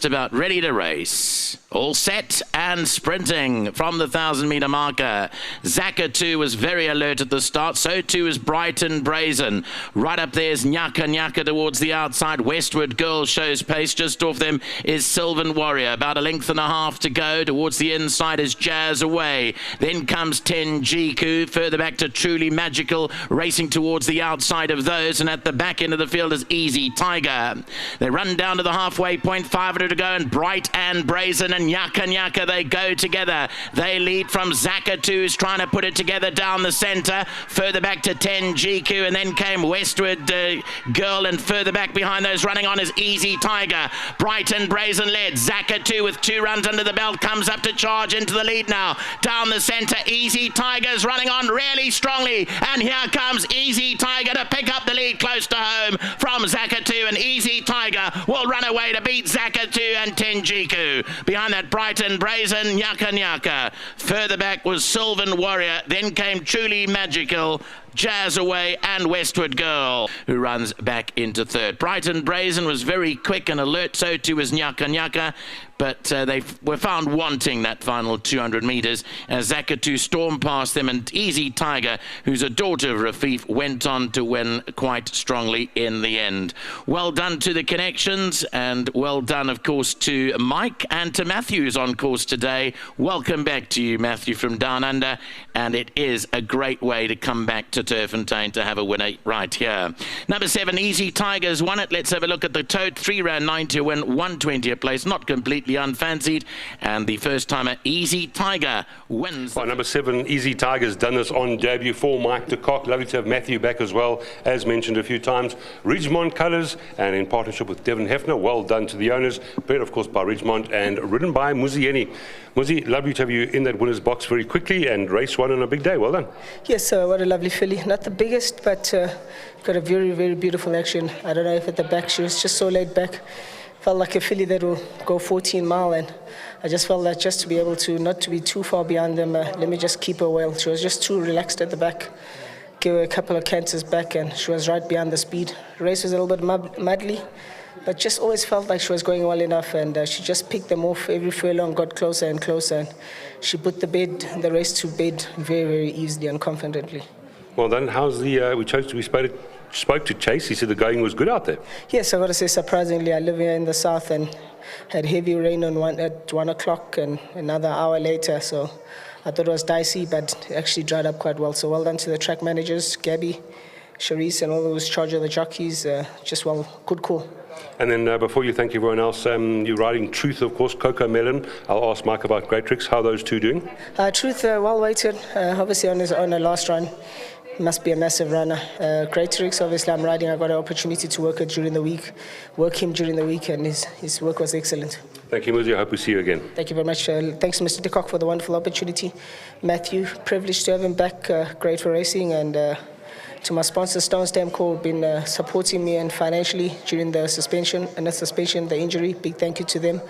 just about ready to race. All set and sprinting from the 1,000-meter marker. Zakatu was very alert at the start. So too is Brighton Brazen. Right up there's Nyaka Nyaka towards the outside. Westward Girl shows pace. Just off them is Sylvan Warrior. About a length and a half to go. Towards the inside is Jazz Away. Then comes Tenjiku. Further back to Truly Magical. Racing towards the outside of those. And at the back end of the field is Easy Tiger. They run down to the halfway point. 500 to go. And Bright and Brazen and Nyaka Nyaka, they go together. They lead from Zakatu, who's trying to put it together down the centre. Further back to Tenjiku, and then came Westward Girl, and further back behind those running on is Easy Tiger. Bright and Brazen led. Zakatu with 2 runs under the belt comes up to charge into the lead now. Down the centre, Easy Tiger's running on really strongly, and here comes Easy Tiger to pick up the lead close to home from Zakatu, and Easy Tiger will run away to beat Zakatu and Tenjiku. Behind that, Bright and Brazen, Nyaka Nyaka. Further back was Sylvan Warrior, then came Truly Magical, Jazz Away and Westward Girl, who runs back into third. Bright and Brazen was very quick and alert, so too was Nyaka Nyaka, but they were found wanting that final 200 metres as Zakatu stormed past them, and Easy Tiger, who's a daughter of Rafif, went on to win quite strongly in the end. Well done to the connections, and well done, of course, to Mike and to Matthew, who's on course today. Welcome back to you, Matthew, from Down Under, and it is a great way to come back to Turffontein to have a winner right here. Number 7, Easy Tigers won it. Let's have a look at the tote. 3 round 9 to win, 120 a place, not completely unfancied. And the first timer, Easy Tiger, wins. Well, number 7, Easy Tigers, done this on debut for Mike de Kock. Lovely to have Matthew back as well, as mentioned a few times. Ridgemont colours, and in partnership with Devon Hefner. Well done to the owners. Bred, of course, by Ridgemont and ridden by Muzieni. Muzi, lovely to have you in that winner's box very quickly, and race 1 on a big day. Well done. Yes, what a lovely filly. Not the biggest, but got a very, very beautiful action. I don't know if at the back she was just so laid back. Felt like a filly that will go 14 mile, and I just felt that just to be able to not to be too far behind them, let me just keep her well. She was just too relaxed at the back. Gave her a couple of canters back, and she was right behind the speed. The race was a little bit muddly, but just always felt like she was going well enough, and she just picked them off every furlong, got closer and closer, and she put the race to bed very, very easily and confidently. Well done. How's the, we spoke to Chase. He said the going was good out there. Yes, I've got to say, surprisingly, I live here in the south and had heavy rain at 1 o'clock and another hour later, so I thought it was dicey, but it actually dried up quite well. So well done to the track managers, Gabby, Charisse, and all those charge of the jockeys. Just well, good call. And then before you thank everyone else, you're riding Truth, of course, Coco Melon. I'll ask Mike about Great Tricks. How are those two doing? Truth, well weighted, obviously on his last run. Must be a massive runner. Great Tricks, obviously I'm riding. I got an opportunity to work him during the week, and his work was excellent. Thank you, Muzi. I hope we see you again. Thank you very much. Thanks, Mr. de Kock, for the wonderful opportunity. Matthew, privileged to have him back. Great for racing, and to my sponsor, Stone Stamp Corp, been supporting me and financially during the suspension, the injury. Big thank you to them.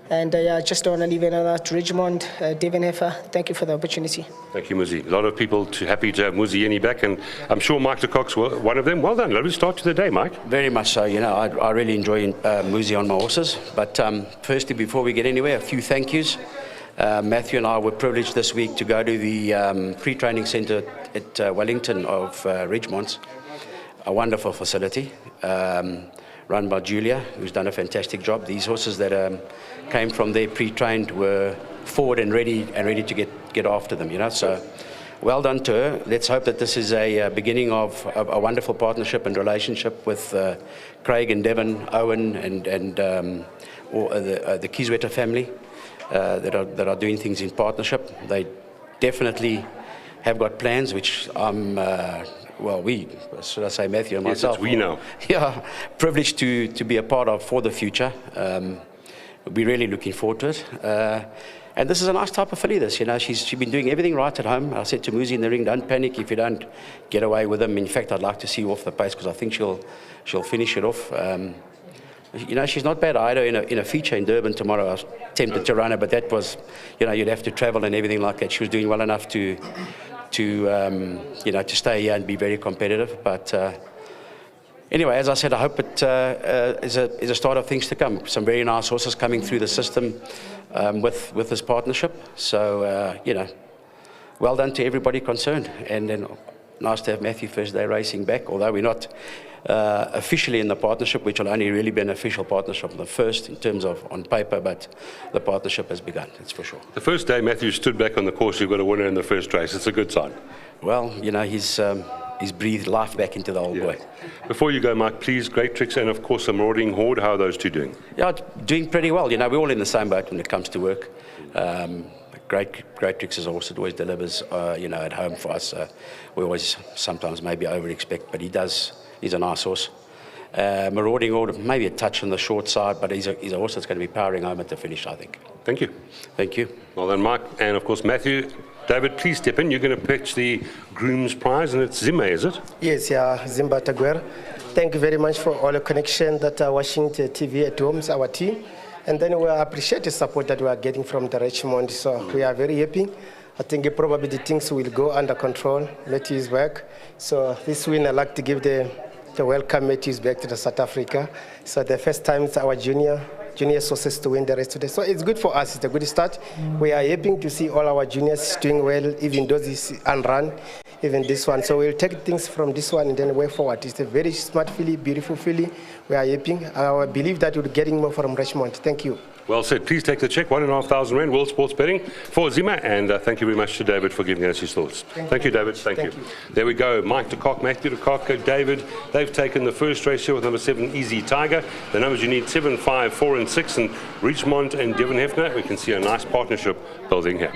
And just don't want to leave another to Ridgemont, Devon Heffer. Thank you for the opportunity. Thank you, Muzi. A lot of people happy to have Muzieni back, and I'm sure Mike de Kock's one of them. Well done. Lovely start to the day, Mike. Very much so. You know, I really enjoy Muzi on my horses. But firstly, before we get anywhere, a few thank yous. Matthew and I were privileged this week to go to the pre-training centre at Wellington of Ridgemont. A wonderful facility. Run by Julia, who's done a fantastic job. These horses that came from there pre-trained were forward and ready to get after them, you know. So well done to her. Let's hope that this is a beginning of a wonderful partnership and relationship with Craig and Devon, Owen, and the Kieswetter family that are doing things in partnership. They definitely have got plans, which I'm should I say Matthew and myself? Yes, we know. Yeah, privileged to be a part of for the future. We're really looking forward to it. And this is a nice type of filly, this, you know. She's been doing everything right at home. I said to Muzi in the ring, don't panic if you don't get away with them. In fact, I'd like to see you off the pace, because I think she'll finish it off. You know, she's not bad. I had her in a feature in Durban tomorrow. I was tempted to run her, but that was, you know, you'd have to travel and everything like that. She was doing well enough to stay here and be very competitive. But anyway, as I said, I hope it is a start of things to come. Some very nice horses coming through the system with this partnership. So, well done to everybody concerned. And then nice to have Matthew first day racing back, although we're not officially in the partnership, which will only really be an official partnership, the first in terms of on paper, but the partnership has begun, that's for sure. The first day Matthew stood back on the course, you've got a winner in the first race. It's a good sign. Well, he's breathed life back into the old boy. Before you go, Mike, please, Great Tricks and, of course, the Marauding Horde, how are those two doing? Yeah, doing pretty well. We're all in the same boat when it comes to work. Great Tricks is also always delivers, at home for us. We always sometimes maybe over-expect, but he's a nice horse. Marauding Horde, maybe a touch on the short side, but he's a horse that's going to be powering home at the finish, I think. Thank you. Thank you. Well then, Mike, and of course, Matthew. David, please step in. You're going to pitch the Groom's Prize, and it's Zimba, is it? Yes, Zimba Taguer. Thank you very much for all the connection that are watching the TV at home, our team. And then we appreciate the support that we are getting from the Richmond. So we are very happy. I think probably the things will go under control. Matthew is back. So this win, I'd like to give the welcome Matthew back to South Africa. So the first time it's our junior sources to win the race today. So it's good for us. It's a good start. We are happy to see all our juniors doing well, even those is unrun, even this one. So we'll take things from this one and then way forward. It's a very smart filly, beautiful filly. We are happy. I believe that we're getting more from Richmond. Thank you. Well said. Please take the check, 1,500 Rand, World Sports Betting for Zima. And thank you very much to David for giving us his thoughts. Thank you, David. Thank you. There we go. Mike de Kock, Matthew de Kock, David. They've taken the first race here with number 7, Easy Tiger. The numbers you need, 7, 5, 4 and 6. And Richmond and Devon Hefner. We can see a nice partnership building here.